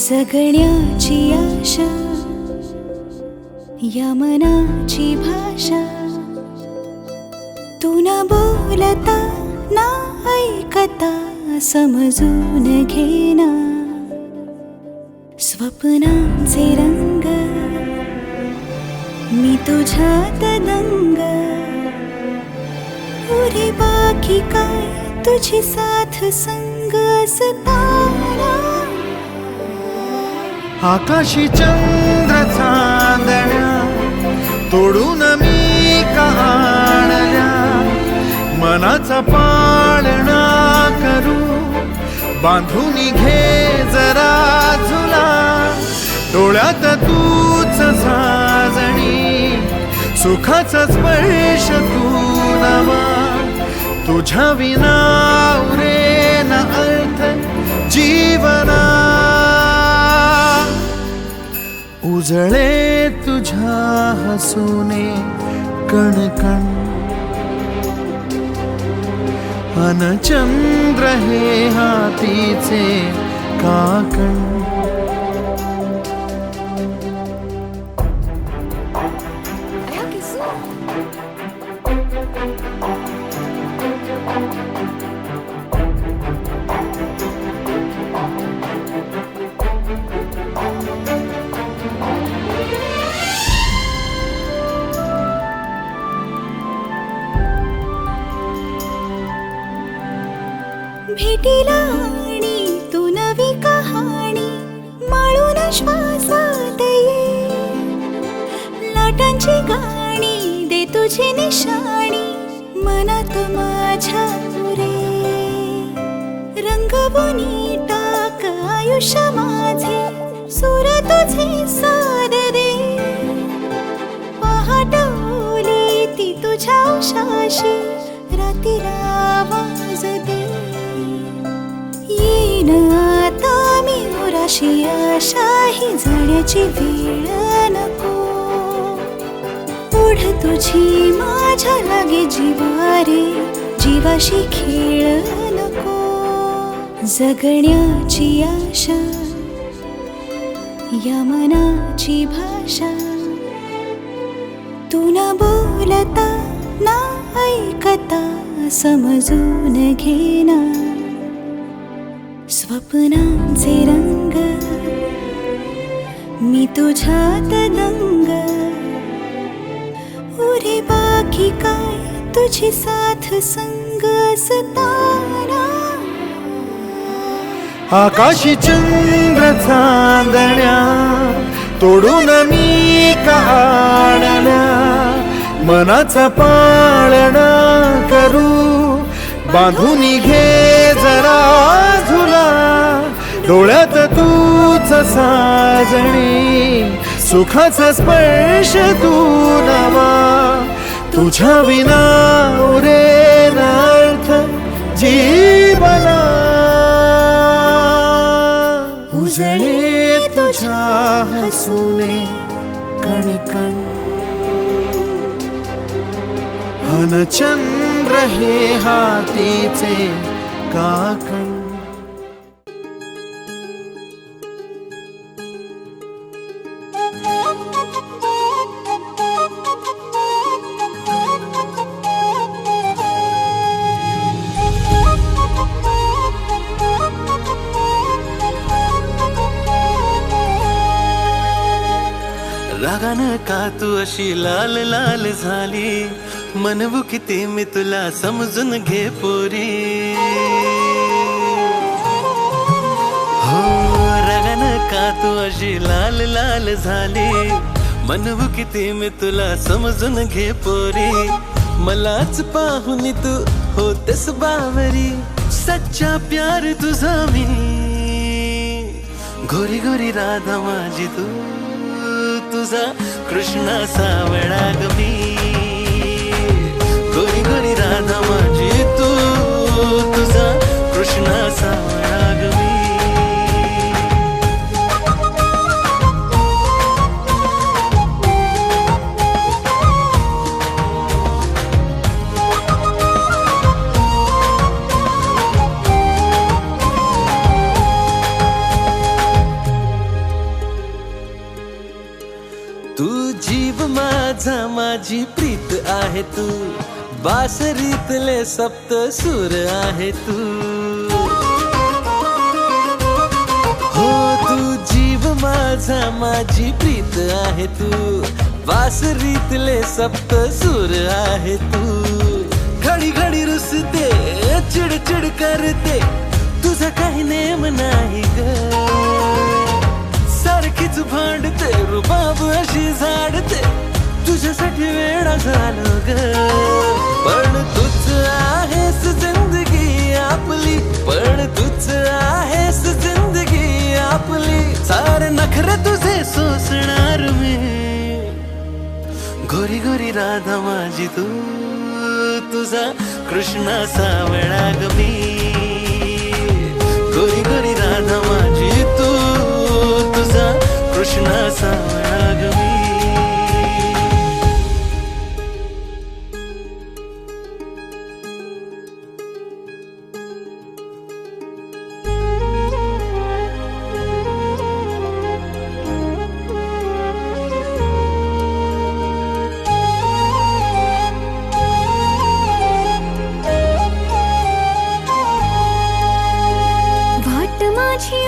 जगण्याची आशा या मनाची भाषा, तू न बोलता ना ऐकता समजून घेना. स्वप्नांचे रंग मी तुझ्यात दंग, पुरे बाकी काय तुझी साथ संग असताना. आकाशी चंद्र चांदण्या तोडून मी का आणल्या, मनाचा पाळणा करू बांधून घे जरा झुला. डोळ्यात तूच साजणी सुखाचा स्पर्श तू नवा. तुझ्या विना उरेन अर्थ जीवना. उजळे तुझ्या हसूने कणकण, अन चंद्र हे हातीचे काकण. भेटीला आणि तू नवी कहाणी माळून श्वासात ये. लाटांची गाणी दे तुझी निशाणी मनात माझ्या रे. रंगवून टाक आयुष्य माझे सूर तुझे सार दे. पहाटवली ती तुझ्या उशाशी रातीला आवाज दे. येईन आता मी उराशी आशाही जाण्याची वेळ नको. पुढ तुझी माझ्या लागे जीवारे जीवाशी खेळ नको. जगण्याची आशा या मनाची भाषा, तू न बोलता ना ऐकता समजून घेना. स्वप्नांचे रंग मी तुझ्यात दंग, उरे बाकी काय तुझी साथ संग असताना. आकाशी चंद्र चांदण्या तोडून मी का आणल्या, मनाचा पाळणा करू बांधून घे जरा झुला. डोळ्यात तूच साजणी सुखाचा स्पर्श तू नवा. तुझ्या विना उरेन अर्थ जीवना. उजळे तुझ्या हसूने कणकण, अन चंद्र हे हातीचे काकण. रागानं का तू अशी लाल लाल झाली, म्हणू किती मी तुला समजून घे पोरी. हो रागानं का तू अशी लाल लाल झाली, म्हणू किती मी तुला समजून घे पोरी. मलाच पाहून तू होतेस बावरी, सच्चा प्यार तुझा मी. गोरी गोरी राधा माझी तू, तुझा कृष्णा सावळा ग मी. गोरी गोरी राधा माझी तू, तुझा कृष्णा सावळा ग मी. आहे तू, बासरीतले सप्त सूर आहे तू. हो तू जीव माझा, माझी प्रीत आहे तू, बासरीतले सप्त सूर आहे तू. घडी घडी रुसते, चिडचिड करते, तुझा काही नेम नाही ग. सारखीच भांडते, रुबाब अशी झाडते, तुझ्यासाठी वेडा झालो ग. पण तूच आहेस जिंदगी आपली, पण तूच आहेस जिंदगी आपली. सारे नखरे तुझे सोसणार मी, गोरी गोरी राधा माझी तू, तुझा कृष्णा सावळा ग मी. गोरी गोरी राधा माझी तू, तुझा कृष्णा सावळा ग मी.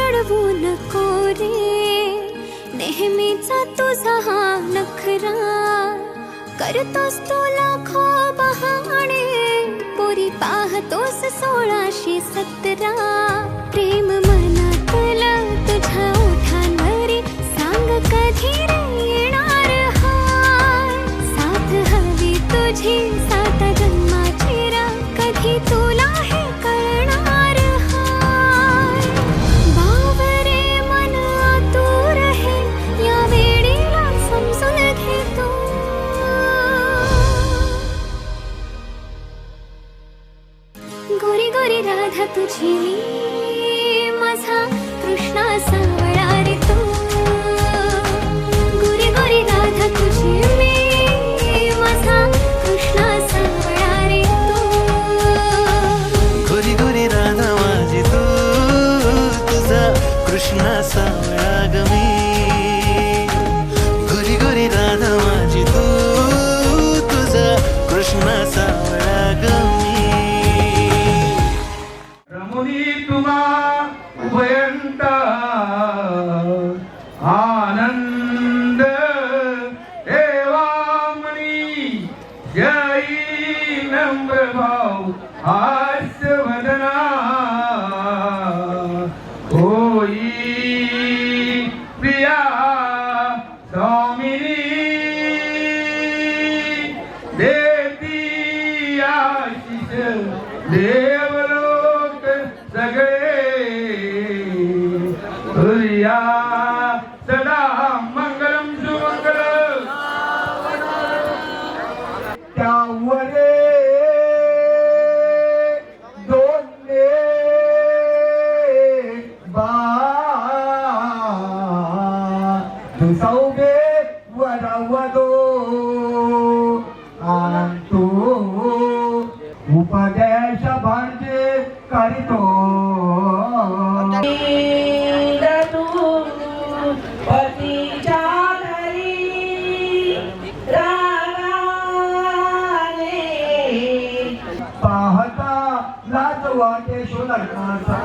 अडवू नको रे, नेहमीचा तुझा हा नखरा, करतोस तू लाखो बहाणे, पोरी पाहतोस 1617. प्रेम मनातलं तुझ्या ओठांवरी, सांग कधी रे येणार हाय. साथ हवी तुझी 7 जन्माची रा, कधी तुला हे कळणार हाय. बावरे मन आतुर हे, या वेळेला समजून घे तू. गोरी गोरी राधा तुझी मी, माझा कृष्णा सावळा रे तू. गोरी गोरी राधा तुझी मी, माझा कृष्णा सावळा रे तू. गोरी गोरी राधा माझी तू, तुझा कृष्णा सावळा ग मी. गोरी गोरी राधा माझी तू, तुझा कृष्णा सावळा ग मी. रमुनी तुम्हा उभयंता आनंद देवामणी, जयी नम्र भाव हास्यवदना, होई प्रिया स्वामिनी, देती आशिष देवलोक सगळे. तुझ्या सदा मंगलम सुमंगल. त्यावरे दोन्ही बा दुसौबे वरवदो, आणतो उपदेश भांजे करीतो. पतीच्या घरी रागाने, पाहता लाज वाटे शोधण्याचा,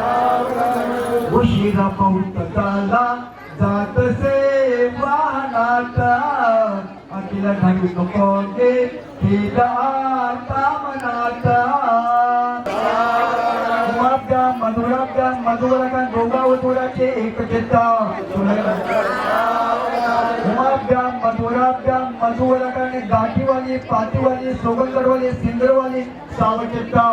उशिरा बहुत चालला जातसे वाहनात. अखिल घालू नको गे हिला मनात. मधुराभ्या मधुवरा दोघावधुराचे एक चित्ता. उमाभ्या मधुराभ्या मधुवराकाने गाठीवाली पातीवाली सोगंदरवाली सिंदरवाली सावचित्ता.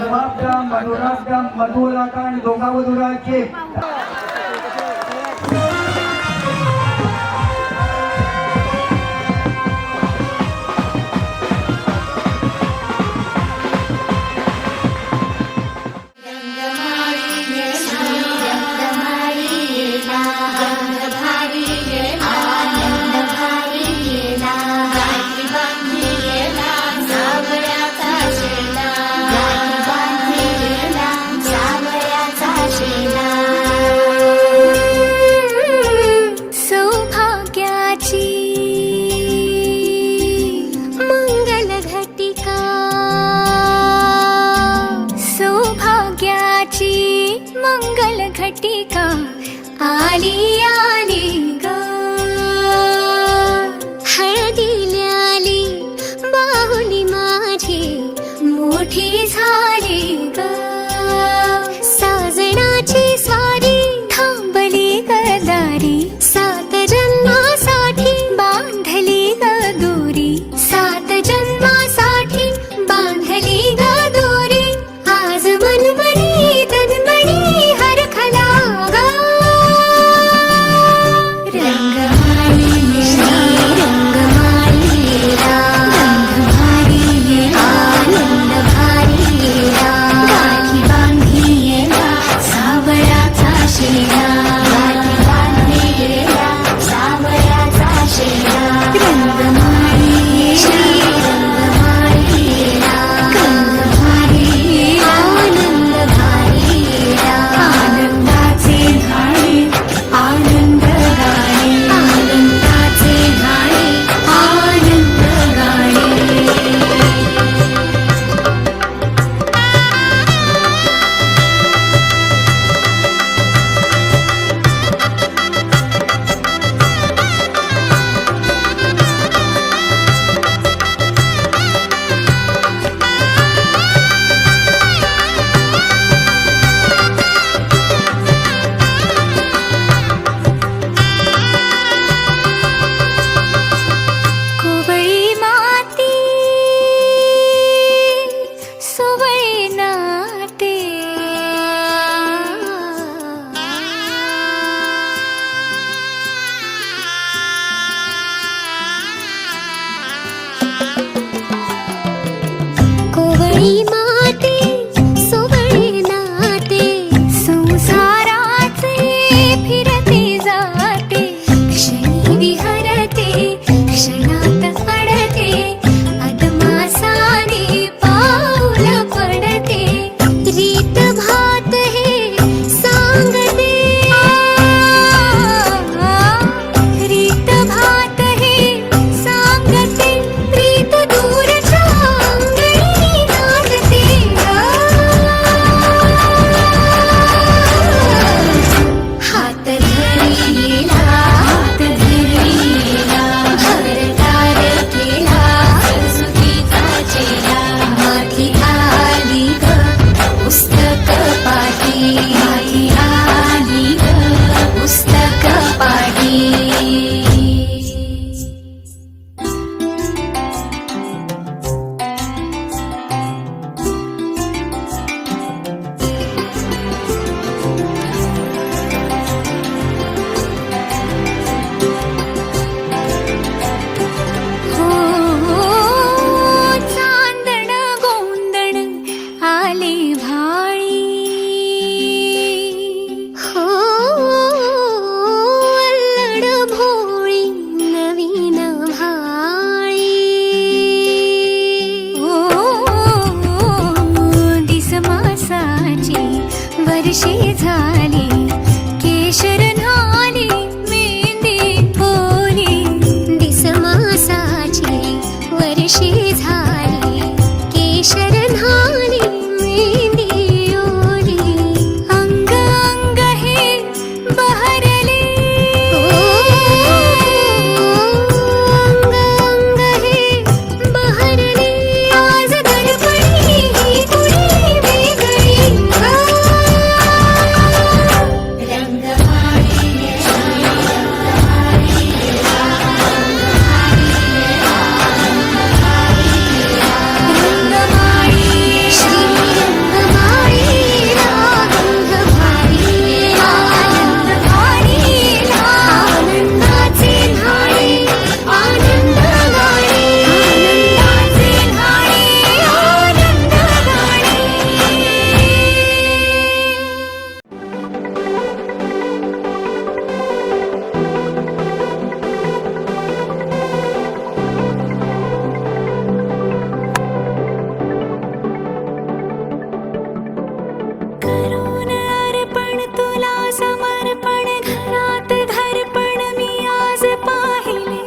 उमाभ्या मधुराभ्या मधुवराकाने दोघावधुराचे. सावळ्याचा शेला. आई माते सोबळे नाते संसाराचे फिरते जाते क्षणी विहरते क्षणात अडते अदमासाने पाऊल पडते रीत भात हे सांगते रीत भात हे सांगते प्रीत दूरच्या अंगणी नांदते हात धरिला भरतार केला सरस्वतीचा चेला माथी आली ग पुस्तक पाठी माथी आली ग पुस्तक पाठी हो चांदण गोंदण आले भाळी हो अल्लड भोळी नवीन भाळी हो दिसमासाची वर्षे झाली केशर न्हाली मेहंदी ओली दिसमासाची वर्षे झाली केशर न्हाली मेहंदी ओली अंग अंग हे बहरले अंग अंग हे बहरले आज दडपणी ही कुणी वेगळी करून अर्पण तुला समर्पण घरात घरपण मी आज पाहिले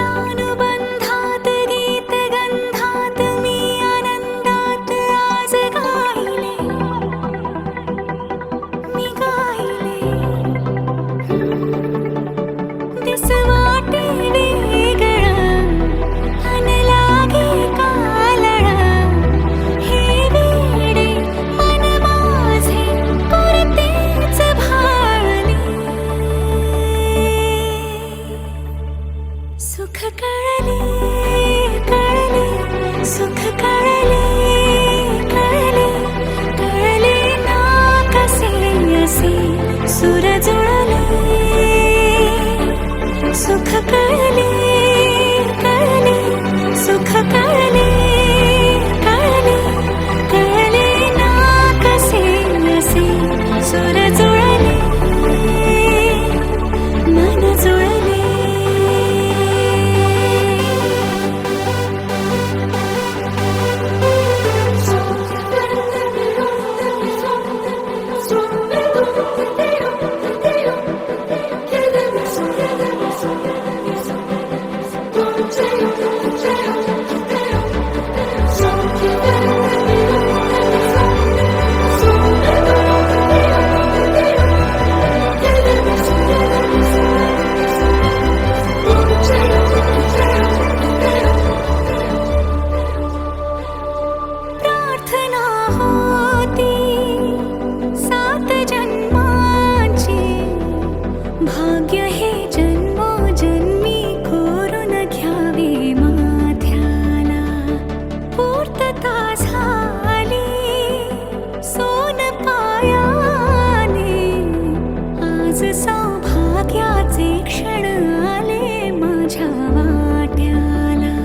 ऋणानुबंधात गीत गंधात मी आनंदात आज गाहिले मी गाहिले दिस वाटे वेगळं अन लागे कालळं हे वेडे मन माझे पुरतेच भाळले सुख कळले कळले सुख कळले कळले कळले ना कसे असे सुर जुळले सुख कळले कळले सुख कळले कळले कळले ना कसे असे सुर जुळले मन जुळले आज सौभाग्य भाग्याचे क्षण आले माझ्या वाट्याला.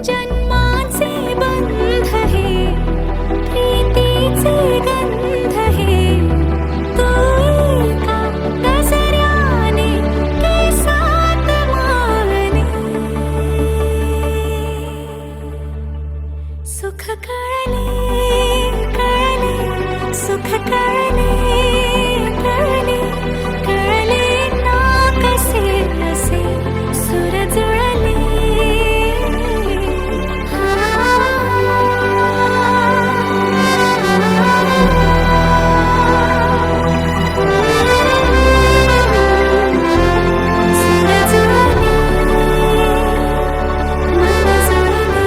जन्माचे बंध हे प्रीतीचे गंध हे तू एका नजऱ्याने केसात मावले. सुख कळले कळले सुख कळले कळले कळले ना कसे असे सुर जुळले. सुर जुळले मन जुळले.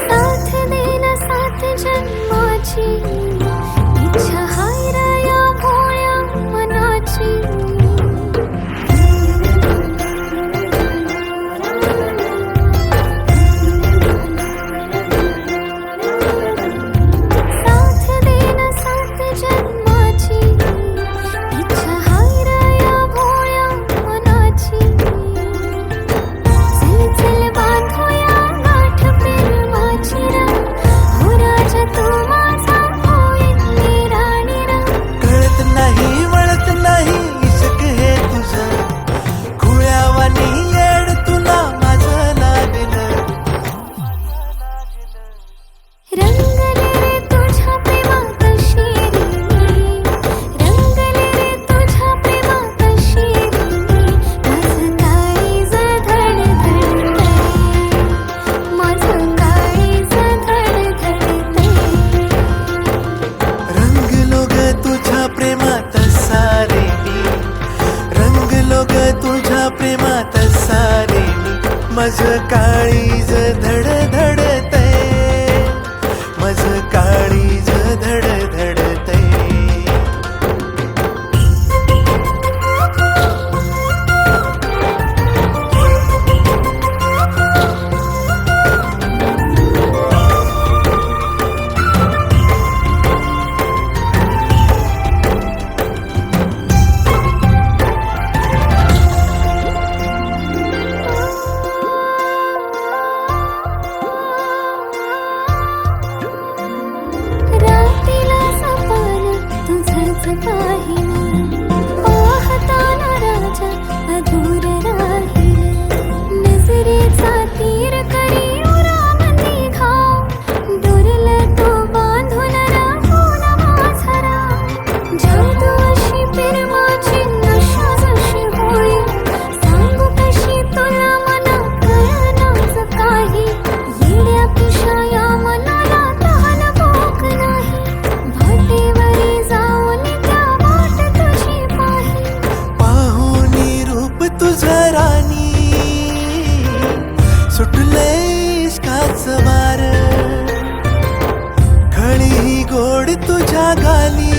साथ देना साथ जन्माची इच्छा हाय रे या भोळ्या मनाची. साथ देना साथ जन्माची इच्छा हाय रे या भोळ्या मनाची. चल चल बांधूया गाठ प्रेमाची रा. हो राजा तू माझा होईल राणी रा. कळत नाही वळत नाही इश्क हे तुझं खुळ्यावानी येड तुला माझं लागलं. रंगले रे तुझ्या प्रेमात शिरी रंगले रे तुझ्या प्रेमात शिरी. माझं काळीज धडधडतंय माझं काळीज धडधडतंय. रंगलो ग तुझ्या प्रेमात सारे मी रंगलो ग तुझ्या प्रेमात सारे मी. माझं काळीज धडधडतंय माझं काळीज धडधडतंय. रात्रीला सपन तुझंच पाहिलं पाहताना राजा अधूर राहिलं. नजरेचा तीर करी उरामध्ये घाव दुरलं तो बांधून राहून माझा राव. जादू अशी प्रेमाची नशा जशी होळी सांगू कशी तुला मना कळनाच काही. येड्या पिशा या मनाला तहान भूक नाही. भाटेवरी जाऊन त्या वाट तुझी पाही. पाहुनी रूप तुझं राणी सुटलंय इश्काचं वार. खळी गोड तुझ्या गाली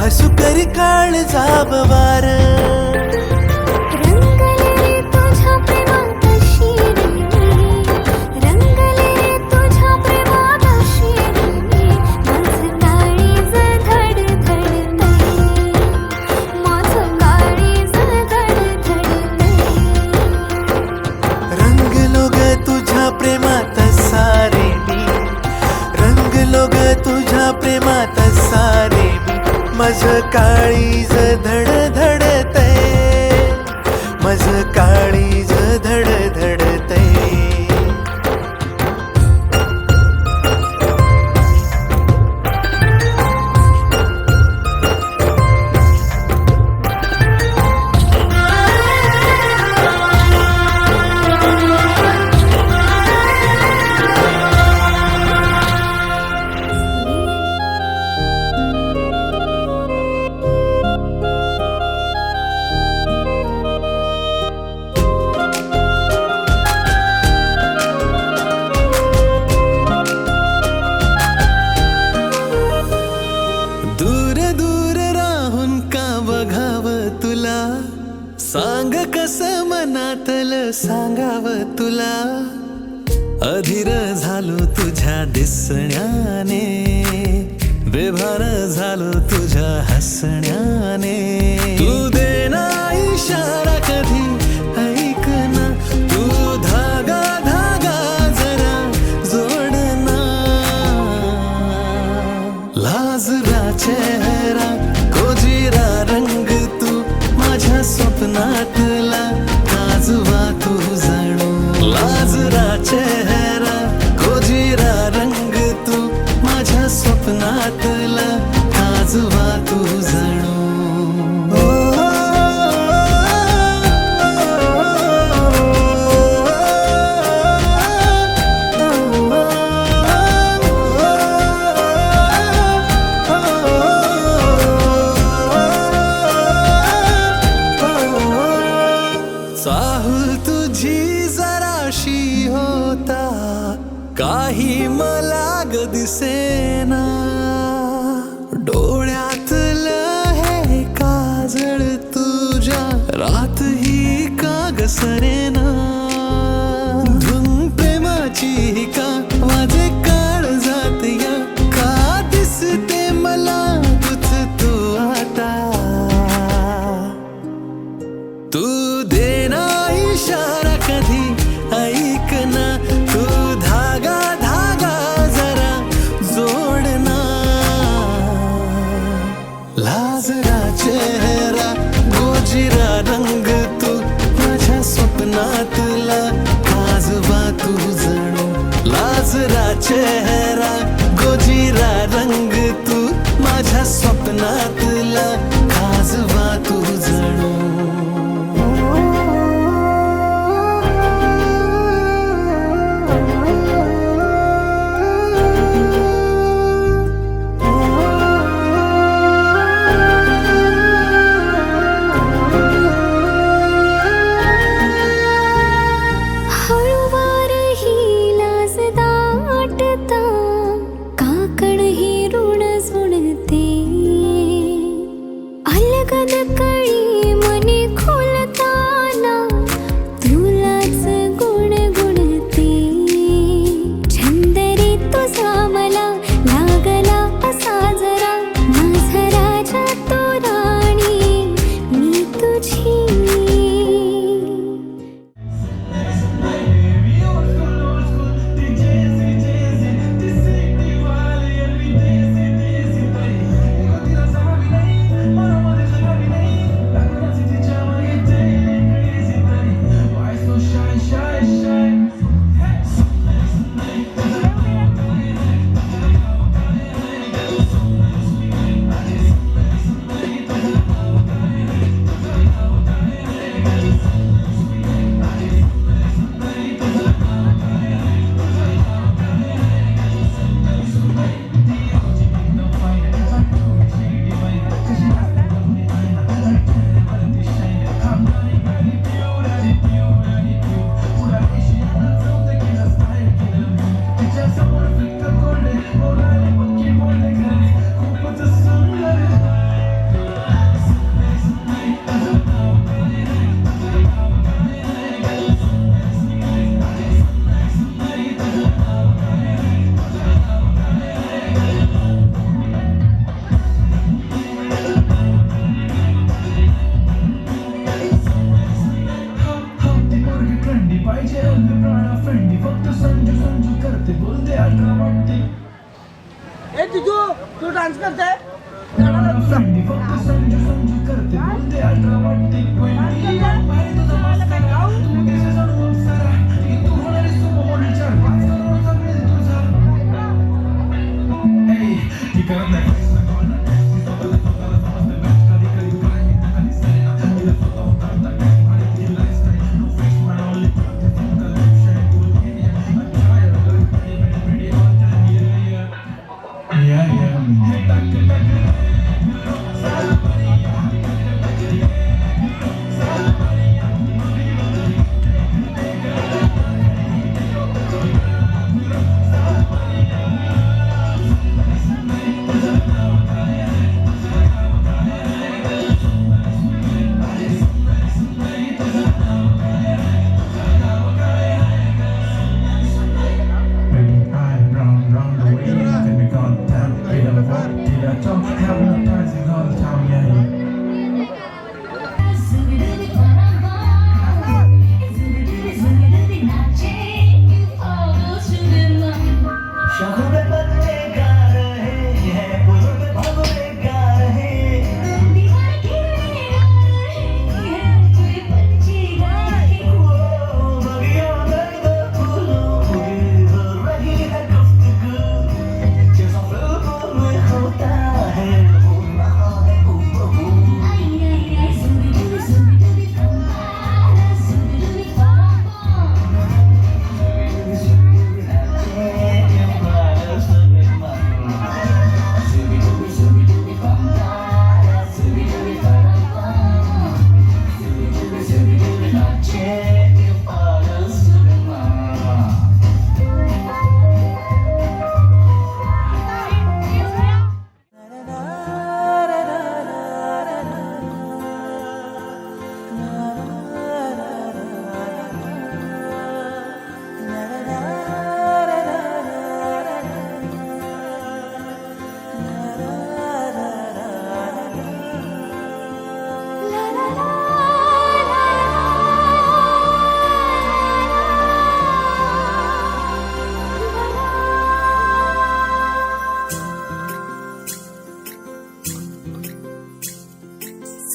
हसू कर काळजाब वार. रंगले रे तुझ्या प्रेमात शिरी रंगले रे तुझ्या प्रेमात शिरी. माझं काळीज धडधडतंय माझं काळीज धडधडतंय. रंगलो ग तुझ्या प्रेमात सारे मी रंगलो ग तुझ्या प्रेमात सारे मी. माझं काळीज धडधडतंय माझं काळीज धडधडतंय. सांगावं तुला, अधीर झालो तुझ्या दिसण्याने, बेभान झालो तुझ्या हसण्याने. तू देना इशारा कधी ऐक ना, तू धागा धागा जरा जोडना. लाजरा चेहरा कोजिरा रंग तू माझ्या स्वप्नातला, काजवा तू जणू. लाजरा चेहरा कोजिरा रंग तू माझ्या स्वप्नातला, काजवा तू जणू. चाहूल तुझी जराशी होता, काही मला ग दिसेना. डोळ्यातलं हे काजळ तुझ्या रात ही का ग सरेना. धुन प्रेमाची का माझे काळ जात या, का दिसते मला तुझ तू आता. तू देना इशारा कधी ऐक ना, तू धागा धागा जरा जोडना. लाजरा चेहरा गोजिरा रंग तू माझ्या स्वप्नातला, काजवा तू जणू. लाजरा चेहरा गोजिरा रंग तू माझ्या स्वप्नातला, काजवा तू जणू. हळूवार ही लाज दाटता, काकण ही ऋण जुळते. अलगद कळी मनी खोलताना, तुलाच गुणगुणते. छंद रे तुझा मला लागला असा जरा, माझा राजा तो राणी मी तुझी. ए तुझू तू डान्स करते Thank you.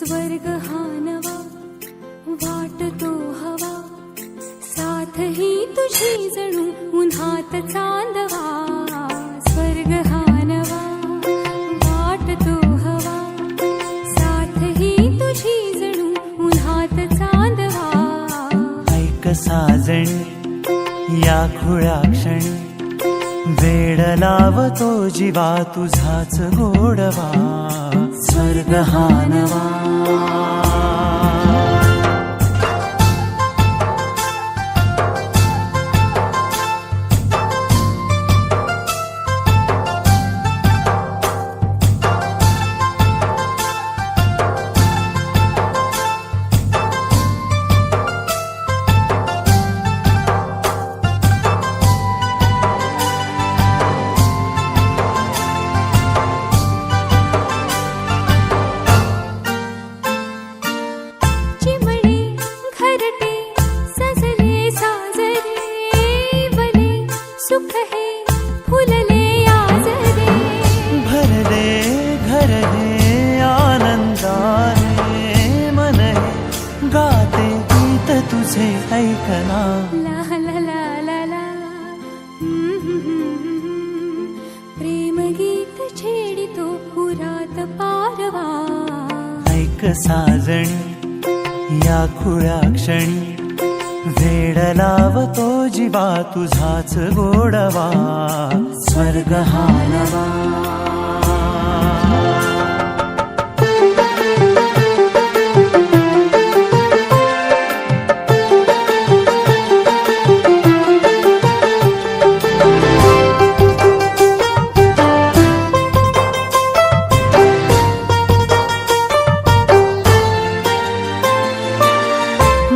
स्वर्ग हा नवा वाटतो हवा, साथ ही तुझी जणू उन्हात चांदवा. स्वर्ग हा नवा वाटतो हवा, साथ ही तुझी जणू उन्हात चांदवा. ऐक साजणी या खुळ्या क्षणी, वेड लावतो जीवा तुझाच गोडवा. स्वर्ग हा नवा. चिमणे घरटे सजले साजरे, वले सुख हे फुलले आजरे. भरले घर हे आनंदाने, मन हे गाते गीत तुझे ऐकना. ला ला ला ला ला. प्रेम गीत छेडितो पुरात पारवा. ऐक साजणी या खुळ्या क्षणी, वेड लावतो जीवा तुझाच गोडवा. स्वर्ग हा नवा.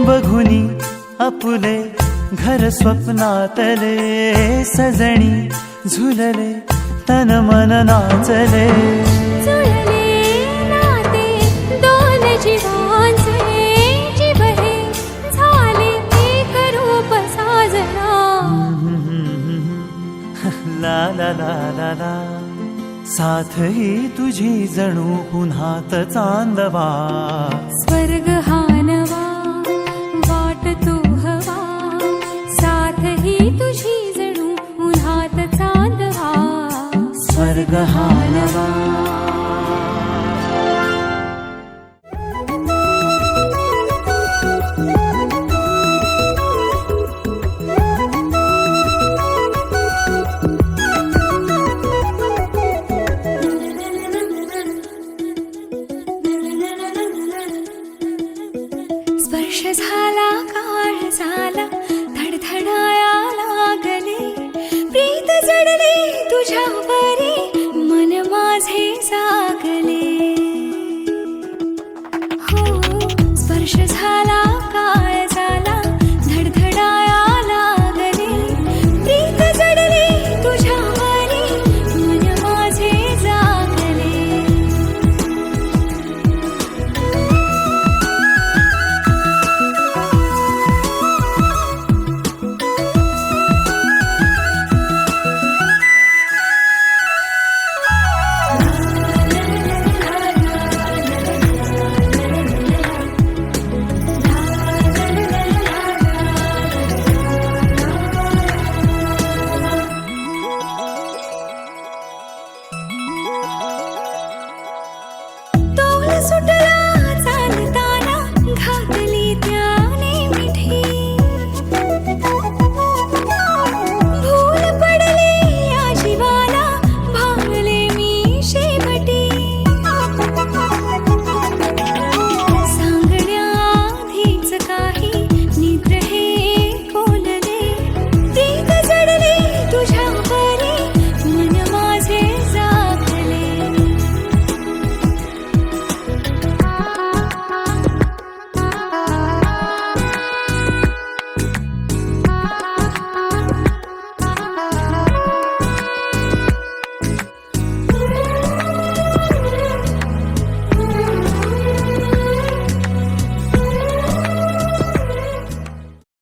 बघुनी आपुले घर स्वप्नातले, सजणी झुलले तन मन नाचले. जुळले नाते दोन जीवांचे, जीव हे झाले एक रूप साजना. ला ला ला ला ला. साथ ही तुझी जणू पुन्हात चांदवा. स्वर्ग हा नवा वाटतो हवा, साथ ही तुझी जणू उन्हात चांदवा. स्वर्ग हा नवा. स्पर्श झाला काळ झाला, धडधडाया लागले. प्रीत जडले तुझ्यावरी, मन माझे जागले. हो स्पर्श झाला काळ झाला, धडधडाया लागले. प्रीत जडले तुझ्यावरी, मन माझे जागले. तोल सुट